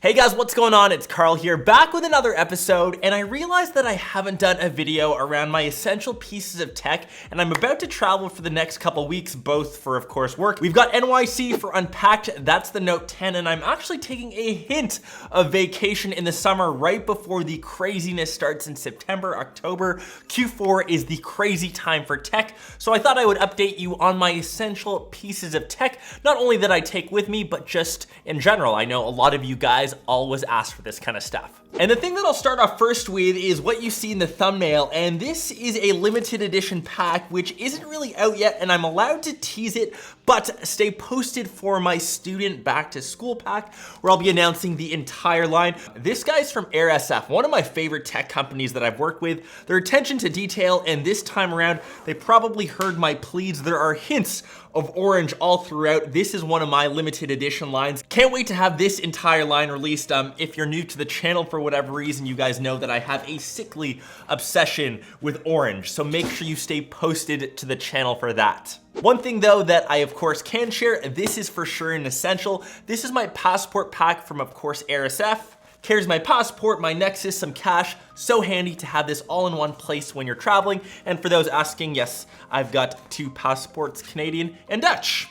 Hey guys, what's going on? It's Karl here, back with another episode, and I realized that I haven't done a video around my essential pieces of tech, and I'm about to travel for the next couple weeks, both for, of course, work. We've got NYC for Unpacked, that's the Note 10, and I'm actually taking a hint of vacation in the summer right before the craziness starts in September, October. Q4 is the crazy time for tech, so I thought I would update you on my essential pieces of tech, not only that I take with me, but just in general. I know a lot of you guys always ask for this kind of stuff. And the thing that I'll start off first with is what you see in the thumbnail, and this is a limited edition pack which isn't really out yet, and I'm allowed to tease it, but stay posted for my student back to school pack where I'll be announcing the entire line. This guy's from AirSF, one of my favorite tech companies that I've worked with. Their attention to detail, and this time around they probably heard my pleas. There are hints of orange all throughout. This is one of my limited edition lines. Can't wait to have this entire line released. If you're new to the channel for whatever reason, you guys know that I have a sickly obsession with orange, so make sure you stay posted to the channel for that. One thing though that I of course can share, this is for sure an essential. This is my passport pack from, of course, AirSF. Carries my passport, my Nexus, some cash. So handy to have this all in one place when you're traveling. And for those asking, yes, I've got two passports, Canadian and Dutch.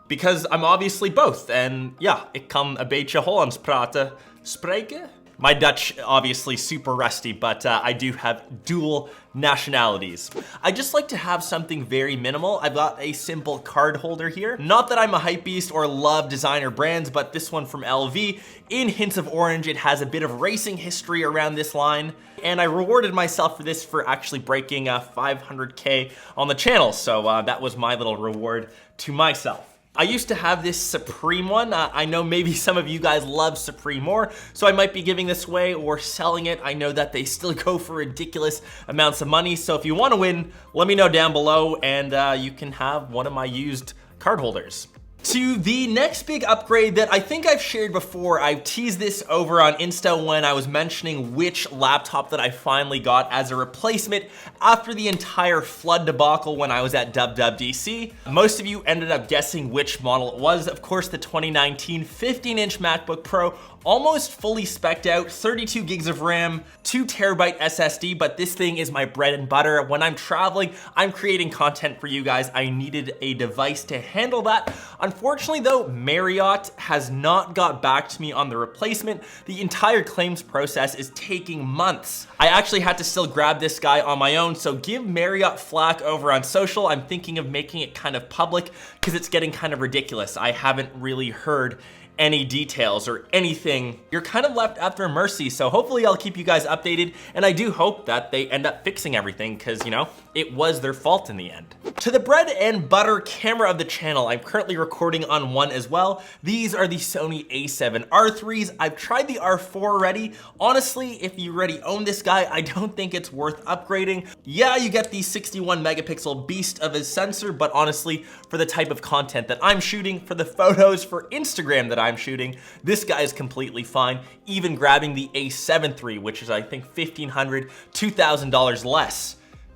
Because I'm obviously both, and yeah, ik kan een beetje Hollands praten. Spreken? My Dutch, obviously super rusty, but I do have dual nationalities. I just like to have something very minimal. I've got a simple card holder here. Not that I'm a hypebeast or love designer brands, but this one from LV, in hints of orange, it has a bit of racing history around this line. And I rewarded myself for this for actually breaking 500K on the channel. So that was my little reward to myself. I used to have this Supreme one. I know maybe some of you guys love Supreme more, so I might be giving this away or selling it. I know that they still go for ridiculous amounts of money, so if you want to win, let me know down below, and you can have one of my used card holders. To the next big upgrade that I think I've shared before, I've teased this over on Insta when I was mentioning which laptop that I finally got as a replacement after the entire flood debacle when I was at WWDC. Most of you ended up guessing which model it was. Of course, the 2019 15-inch MacBook Pro, almost fully spec'd out, 32 gigs of RAM, 2 terabyte SSD, but this thing is my bread and butter. When I'm traveling, I'm creating content for you guys. I needed a device to handle that. Unfortunately though, Marriott has not got back to me on the replacement. The entire claims process is taking months. I actually had to still grab this guy on my own, so give Marriott flack over on social. I'm thinking of making it kind of public because it's getting kind of ridiculous. I haven't really heard any details or anything. You're kind of left at their mercy, so hopefully I'll keep you guys updated, and I do hope that they end up fixing everything because, you know, it was their fault in the end. To the bread and butter camera of the channel, I'm currently recording on one as well. These are the Sony a7 R3s. I've tried the R4 already. Honestly, if you already own this guy, I don't think it's worth upgrading. Yeah, you get the 61 megapixel beast of a sensor, but honestly, for the type of content that I'm shooting, for the photos for Instagram that I'm shooting, this guy is completely fine. Even grabbing the a7 III, which is I think $1,500, $2,000 less,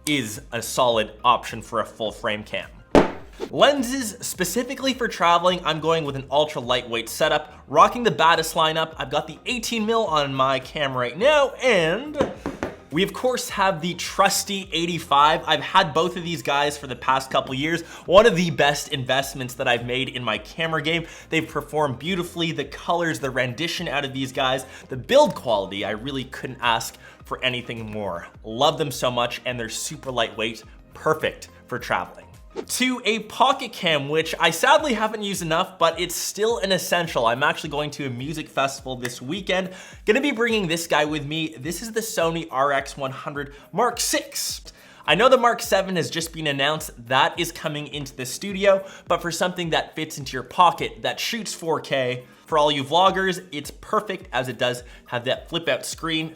is a solid option for a full frame cam. Lenses, specifically for traveling, I'm going with an ultra lightweight setup, rocking the Batis lineup. I've got the 18mm on my cam right now, and we of course have the trusty 85. I've had both of these guys for the past couple years. One of the best investments that I've made in my camera game. They've performed beautifully. The colors, the rendition out of these guys, the build quality, I really couldn't ask for anything more. Love them so much, and they're super lightweight, perfect for traveling. To a pocket cam, which I sadly haven't used enough, but it's still an essential. I'm actually going to a music festival this weekend. Gonna be bringing this guy with me. This is the Sony RX100 Mark VI. I know the Mark 7 has just been announced. That is coming into the studio, but for something that fits into your pocket, that shoots 4K, for all you vloggers, it's perfect as it does have that flip out screen.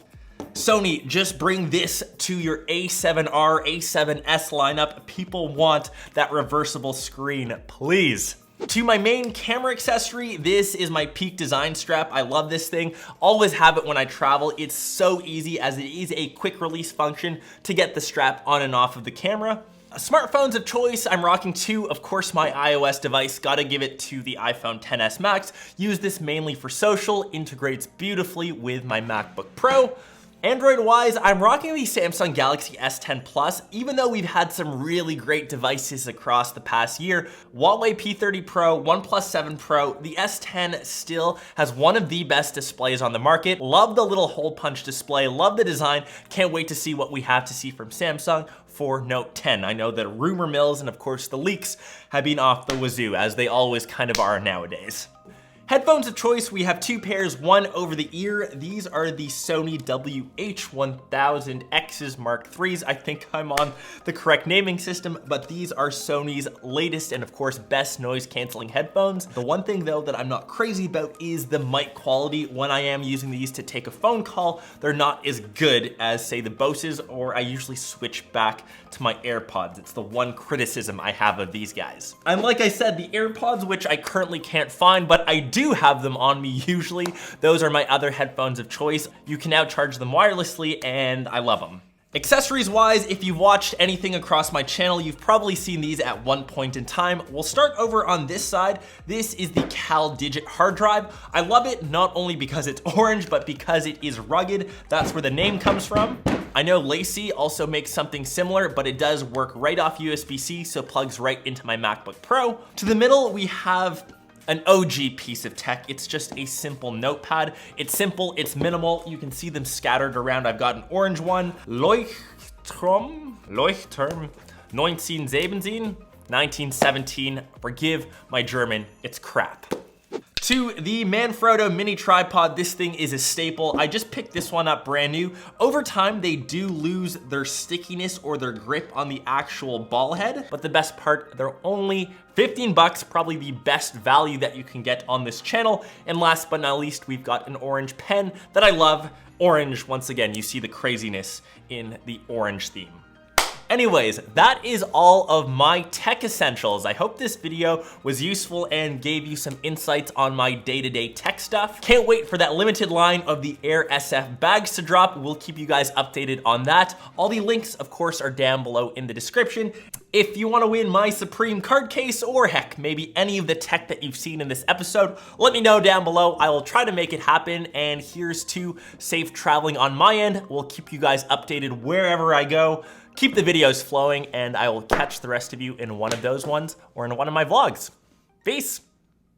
Sony, just bring this to your A7R, A7S lineup. People want that reversible screen, please. To my main camera accessory, this is my Peak Design strap. I love this thing. Always have it when I travel. It's so easy as it is a quick release function to get the strap on and off of the camera. Smartphones of choice, I'm rocking two. Of course, my iOS device, gotta give it to the iPhone XS Max. Use this mainly for social, integrates beautifully with my MacBook Pro. Android-wise, I'm rocking the Samsung Galaxy S10 Plus, even though we've had some really great devices across the past year. Huawei P30 Pro, OnePlus 7 Pro, the S10 still has one of the best displays on the market. Love the little hole punch display, love the design. Can't wait to see what we have to see from Samsung for Note 10. I know that rumor mills and of course the leaks have been off the wazoo, as they always kind of are nowadays. Headphones of choice, we have two pairs, one over the ear. These are the Sony WH-1000X's Mark IIIs. I think I'm on the correct naming system, but these are Sony's latest and of course best noise canceling headphones. The one thing though that I'm not crazy about is the mic quality. When I am using these to take a phone call, they're not as good as say the Bose's, or I usually switch back to my AirPods. It's the one criticism I have of these guys. And like I said, the AirPods, which I currently can't find, but I do have them on me usually. Those are my other headphones of choice. You can now charge them wirelessly and I love them. Accessories wise, if you've watched anything across my channel, you've probably seen these at one point in time. We'll start over on this side. This is the Cal Digit hard drive. I love it not only because it's orange, but because it is rugged. That's where the name comes from. I know Lacey also makes something similar, but it does work right off USB-C, so plugs right into my MacBook Pro. To the middle, we have an OG piece of tech. It's just a simple notepad. It's simple, it's minimal. You can see them scattered around. I've got an orange one, Leuchtturm 1917. Forgive my German, it's crap. To the Manfrotto mini tripod, this thing is a staple. I just picked this one up brand new. Over time, they do lose their stickiness or their grip on the actual ball head, but the best part, they're only 15 bucks, probably the best value that you can get on this channel. And last but not least, we've got an orange pen that I love. Orange, once again, you see the craziness in the orange theme. Anyways, that is all of my tech essentials. I hope this video was useful and gave you some insights on my day-to-day tech stuff. Can't wait for that limited line of the Air SF bags to drop. We'll keep you guys updated on that. All the links, of course, are down below in the description. If you want to win my Supreme card case, or heck, maybe any of the tech that you've seen in this episode, let me know down below. I will try to make it happen, and here's to safe traveling on my end. We'll keep you guys updated wherever I go. Keep the videos flowing, and I will catch the rest of you in one of those ones or in one of my vlogs. Peace.